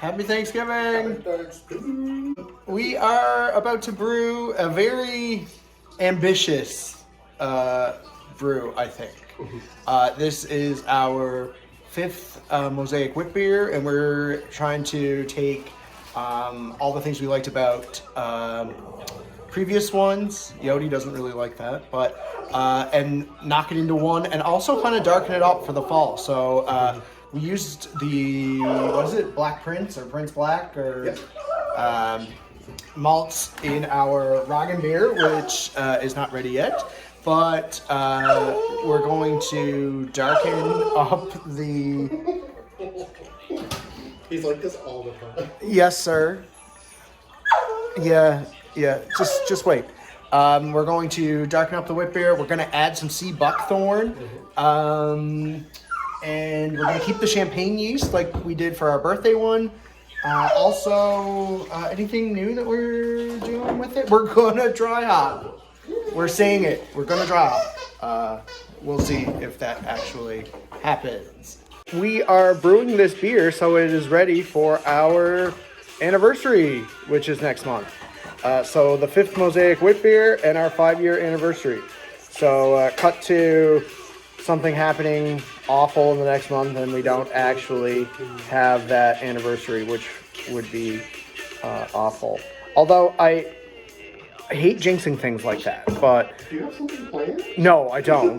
Happy Thanksgiving! We are about to brew a very ambitious brew, I think. This is our fifth Mosaic Witbier, and we're trying to take all the things we liked about previous ones. Yodi doesn't really like that, but and knock it into one, and also kind of darken it up for the fall. So we used the, what is it, Blackprinz or Prince Black or malts in our Beer, which is not ready yet. But we're going to darken up the... He's like this all the time. Yes, sir. Yeah. Just wait. We're going to darken up the Witbier. We're going to add some sea buckthorn. And we're going to keep the champagne yeast like we did for our birthday one. Also, anything new that we're doing with it? We're going to dry hop. We're saying it. We're going to dry hop. We'll see if that actually happens. We are brewing this beer so it is ready for our anniversary, which is next month. So the fifth Mosaic Witbier and our 5-year anniversary. So cut to something happening awful in the next month and we don't actually have that anniversary, which would be awful. Although I hate jinxing things like that, but... Do you have something planned? No, I don't.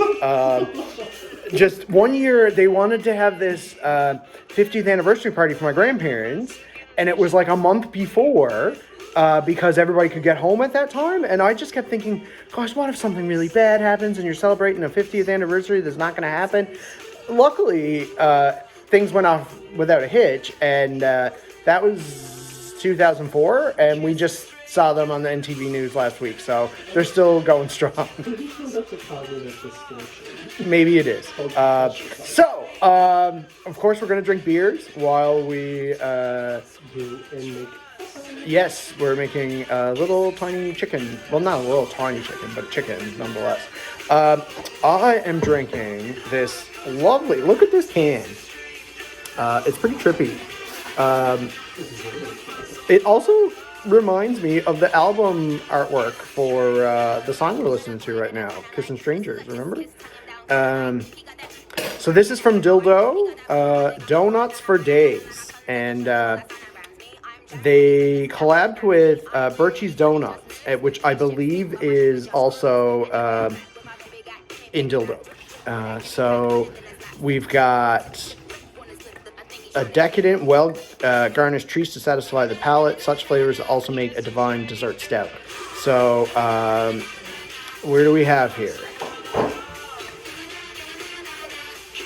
Just one year, they wanted to have this 50th anniversary party for my grandparents, and it was like a month before, because everybody could get home at that time, and I just kept thinking, gosh, what if something really bad happens and you're celebrating a 50th anniversary that's not going to happen? Luckily, things went off without a hitch, and that was 2004, and we just saw them on the NTV News last week, so they're still going strong. Maybe it is. So, of course, we're going to drink beers while we... Yes, we're making a little tiny chicken. Well, not a little tiny chicken, but chicken nonetheless. I am drinking this lovely... Look at this can. It's pretty trippy. It also reminds me of the album artwork for the song we're listening to right now, Kissing Strangers, remember? So this is from Dildo, Donuts for Days, and they collabed with Birchie's Donuts, which I believe is also in Dildo. So we've got a decadent, well-garnished treats to satisfy the palate. Such flavors also make a divine dessert stout. So, where do we have here?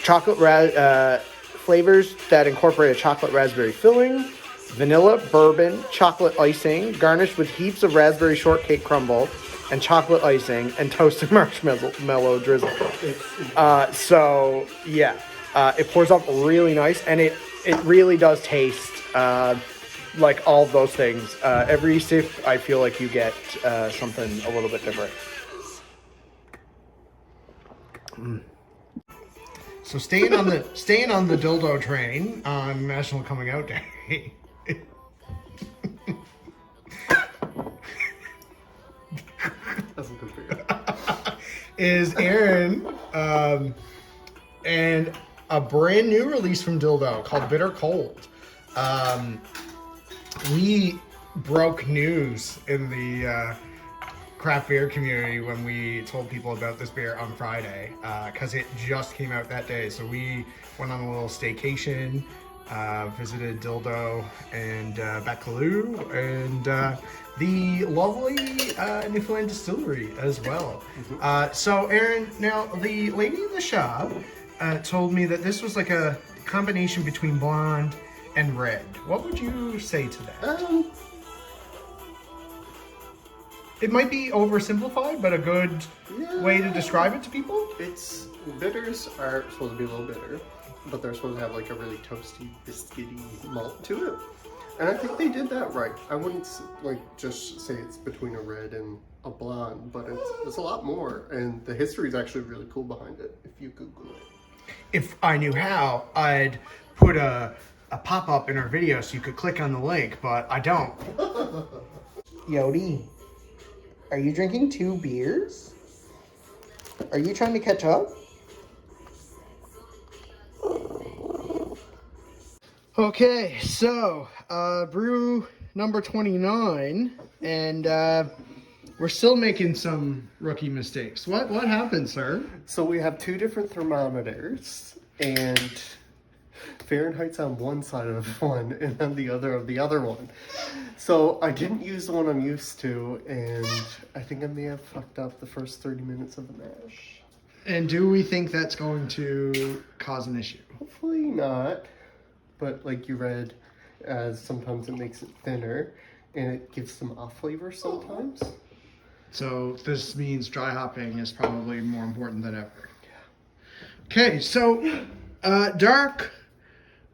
Chocolate flavors that incorporate a chocolate raspberry filling, vanilla, bourbon, chocolate icing, garnished with heaps of raspberry shortcake crumble, and chocolate icing, and toasted marshmallow drizzle. So, yeah. It pours up really nice, and it really does taste like all of those things. Every sip, I feel like you get something a little bit different. So staying on the dildo train on National Coming Out Day. That's a good figure. Is Aaron and a brand new release from Dildo called Bitter Cold. We broke news in the craft beer community when we told people about this beer on Friday, because it just came out that day. So we went on a little staycation, visited Dildo and Bacaloo and the lovely Newfoundland Distillery as well. So Aaron, now the lady in the shop told me that this was like a combination between blonde and red. What would you say to that? It might be oversimplified, but a good way to describe it to people? Bitters are supposed to be a little bitter, but they're supposed to have like a really toasty, biscuity malt to it. And I think they did that right. I wouldn't like just say it's between a red and a blonde, but it's a lot more. And the history is actually really cool behind it if you Google it. If I knew how, I'd put a a pop-up in our video so you could click on the link, but I don't. Yodi, are you drinking 2 beers? Are you trying to catch up? Okay, so brew number 29, and we're still making some rookie mistakes. What happened, sir? So we have 2 different thermometers, and Fahrenheit's on one side of one and on the other of the other one. So I didn't use the one I'm used to, and I think I may have fucked up the first 30 minutes of the mash. And do we think that's going to cause an issue? Hopefully not, but like you read, sometimes it makes it thinner, and it gives some off flavor sometimes. So this means dry hopping is probably more important than ever. Okay, so dark,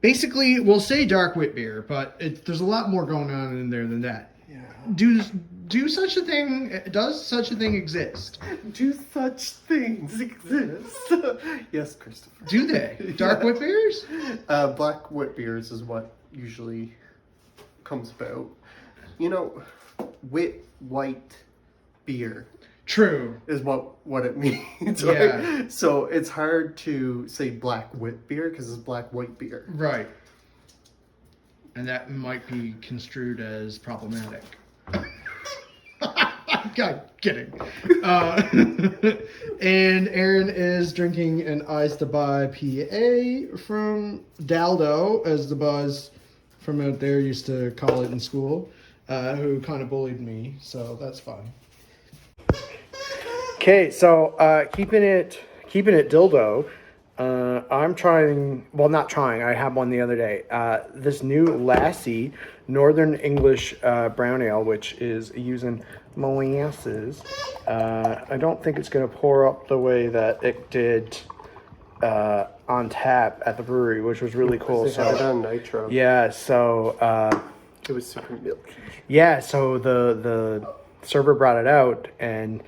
basically we'll say dark Witbier, but there's a lot more going on in there than that. Yeah. Does such a thing exist? Do such things exist? Yes, Christopher. Do they? Dark Yeah. Witbiers? Black Witbiers is what usually comes about. You know, white beer True. is what it means, Yeah. right? So it's hard to say black wit beer because it's black white beer. Right. And that might be construed as problematic. I'm kidding. And Aaron is drinking an Eyes to Buy PA from Daldo, as the buzz from out there used to call it in school, who kind of bullied me, so that's fun. Okay, so keeping it dildo. I'm trying. Well, not trying. I had one the other day. This new Lassie Northern English brown ale, which is using molasses. I don't think it's gonna pour up the way that it did on tap at the brewery, which was really cool. They had it on nitro. Yeah. So It was super milky. yeah. So the server brought it out and.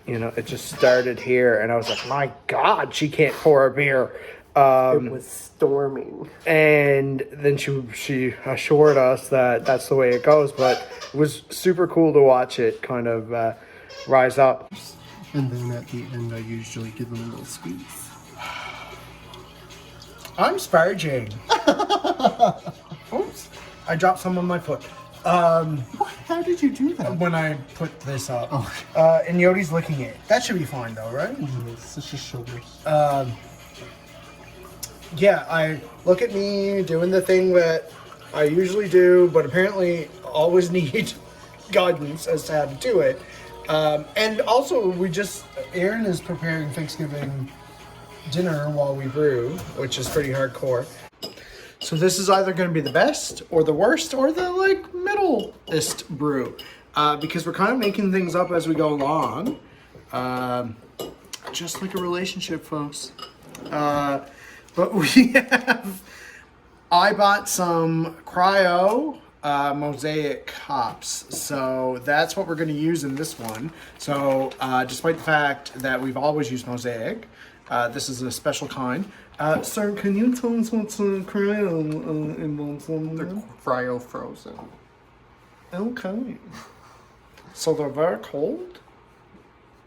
You know, it just started here, and I was like, my God, she can't pour a beer. It was storming. And then she assured us that that's the way it goes, but it was super cool to watch it kind of rise up. And then at the end, I usually give them a little squeeze. I'm sparging. Oops. I dropped some on my foot. What? How did you do that? When I put this up. Oh. And Yodi's licking it. That should be fine though, right? It's just your shoulders. Yeah, I look at me doing the thing that I usually do, but apparently always need guidance as to how to do it. And also, Aaron is preparing Thanksgiving dinner while we brew, which is pretty hardcore. So this is either going to be the best or the worst or the middle-ist brew, because we're kind of making things up as we go along, just like a relationship, folks. But I bought some cryo Mosaic hops, so that's what we're going to use in this one. So despite the fact that we've always used Mosaic, this is a special kind. Sir, can you tell us what's cryo involves? They're cryo frozen. Okay. So they're very cold?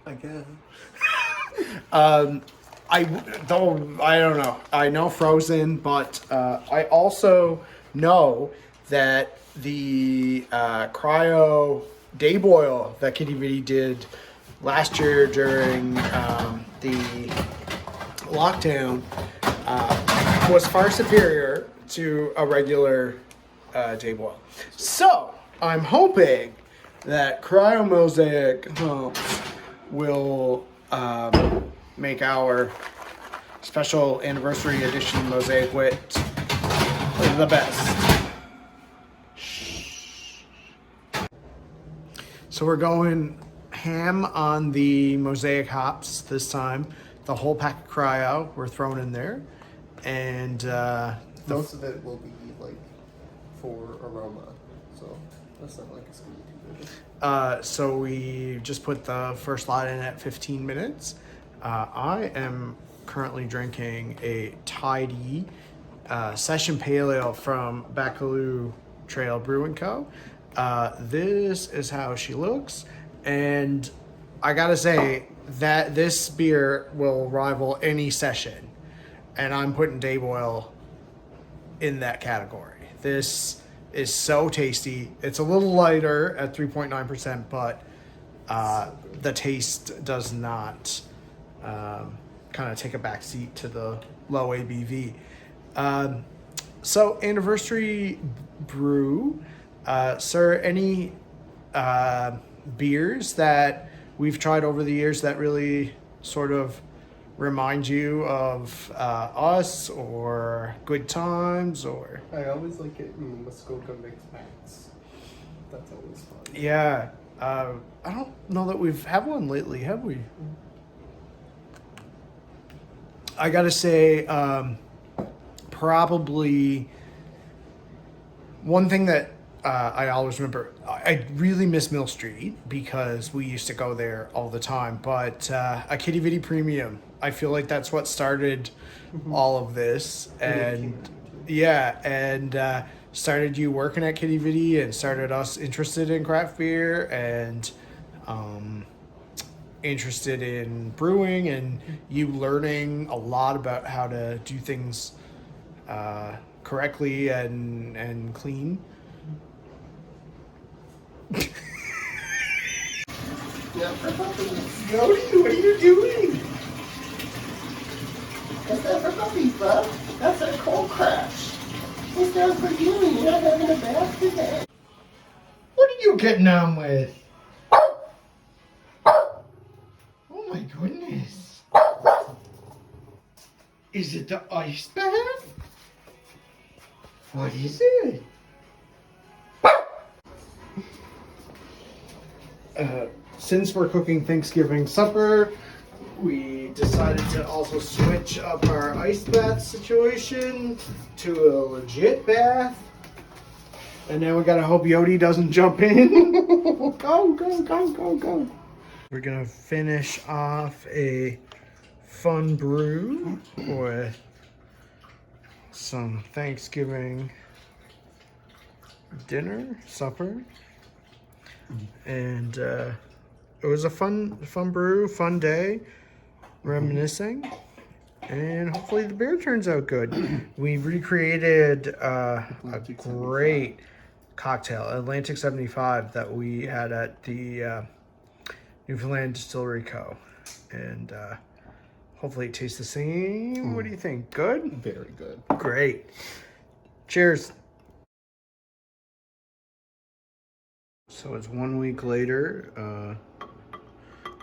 I guess. I don't know. I know frozen, but I also know that the cryo day boil that Kitty Vitty did last year during the lockdown was far superior to a regular day boil. So I'm hoping that cryo Mosaic hops will make our special anniversary edition Mosaic Wit the best. So we're going ham on the Mosaic hops this time. The whole pack of cryo we're throwing in there, and Most of it will be like for aroma, so that's not like it's gonna be too big. so we just put the first lot in at 15 minutes. I am currently drinking a Tidy Session Pale Ale from Bacaloo Trail Brewing Co. This is how she looks, and I gotta say that this beer will rival any session, and I'm putting Dave Oil in that category. This is so tasty. It's a little lighter at 3.9%, but the taste does not kind of take a back seat to the low ABV. So anniversary brew, sir, any beers that we've tried over the years that really sort of remind you of us or good times? Or I always like it in the Muskoka mixed packs. That's always fun. yeah, I don't know that we've had one lately, have we? I gotta say, probably one thing that I always remember, I really miss Mill Street because we used to go there all the time, but a Kitty Vitty Premium, I feel like that's what started all of this. And yeah, and started you working at Kitty Vitty and started us interested in craft beer and interested in brewing, and you learning a lot about how to do things correctly and clean. Yeah, for puppies. Jody, what are you doing? That's not for puppies, bub. That's a cold crash. It's not for you. You're not having a bath today. What are you getting on with? Oh my goodness. Is it the ice bath? What is it? Since we're cooking Thanksgiving supper, we decided to also switch up our ice bath situation to a legit bath. And now we gotta hope Yodi doesn't jump in. Go, go, go, go, go. We're gonna finish off a fun brew with some Thanksgiving dinner, supper. And it was a fun brew, fun day, reminiscing, and hopefully the beer turns out good. We recreated a great cocktail, Atlantic 75, that we had at the Newfoundland Distillery Co. And hopefully it tastes the same. What do you think? Good? Very good. Great. Cheers. So it's 1 week later.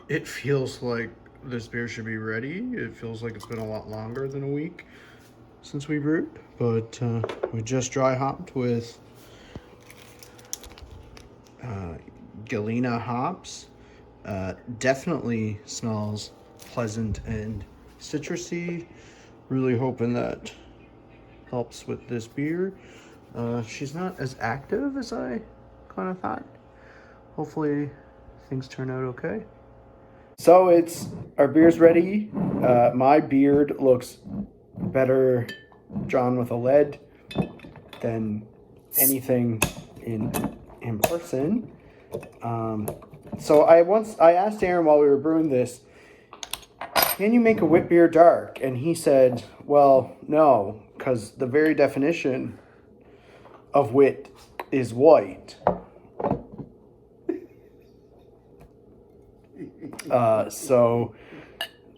It feels like this beer should be ready. It feels like it's been a lot longer than a week since we brewed, but we just dry hopped with Galena hops. Definitely smells pleasant and citrusy. Really hoping that helps with this beer. She's not as active as I kind of thought. Hopefully things turn out okay. So our beer's ready. My beard looks better drawn with a lead than anything in person. So I asked Aaron while we were brewing this, can you make a Witbier dark? And he said, well, no, because the very definition of wit is white. So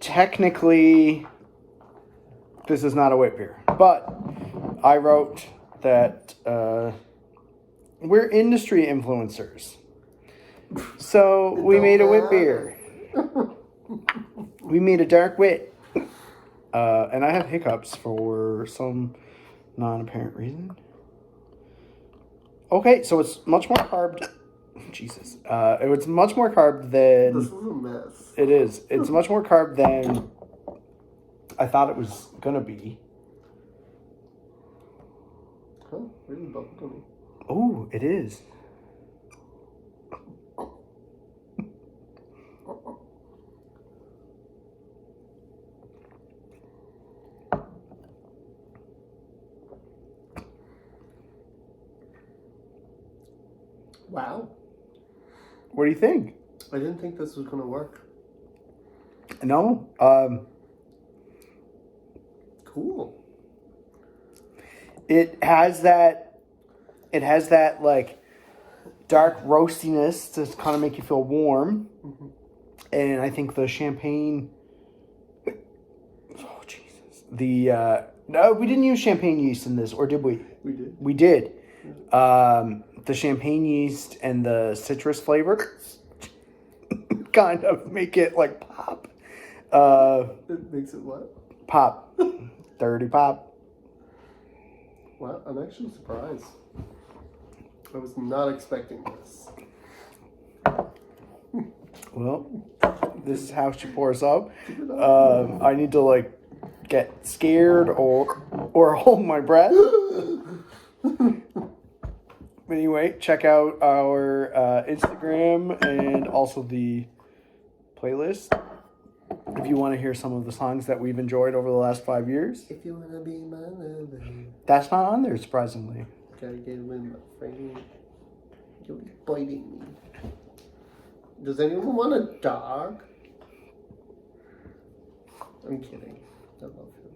technically this is not a wit beer, but I wrote that we're industry influencers, so we made a wit beer. We made a dark wit, and I have hiccups for some non-apparent reason. Okay, so it's much more carb. Jesus. It's much more carb than... This is a mess. It is. It's much more carb than I thought it was going to be. Oh, really bubblegummy. Oh, it is. Wow. What do you think? I didn't think this was gonna work. No. Cool. It has that like dark roastiness to kind of make you feel warm. Mm-hmm. And I think the champagne. Oh Jesus! No, we didn't use champagne yeast in this, or did we? We did. We did. The champagne yeast and the citrus flavor kind of make it like pop. It makes it what? Pop. Dirty pop. Wow, I'm actually surprised. I was not expecting this. Well, this is how she pours up. I need to like get scared or hold my breath. Anyway, check out our Instagram and also the playlist if you want to hear some of the songs that we've enjoyed over the last 5 years. If you wanna be my lover, That's not on there, surprisingly. gotta get with my friend. You're biting me. Does anyone want a dog? I'm kidding. I love him.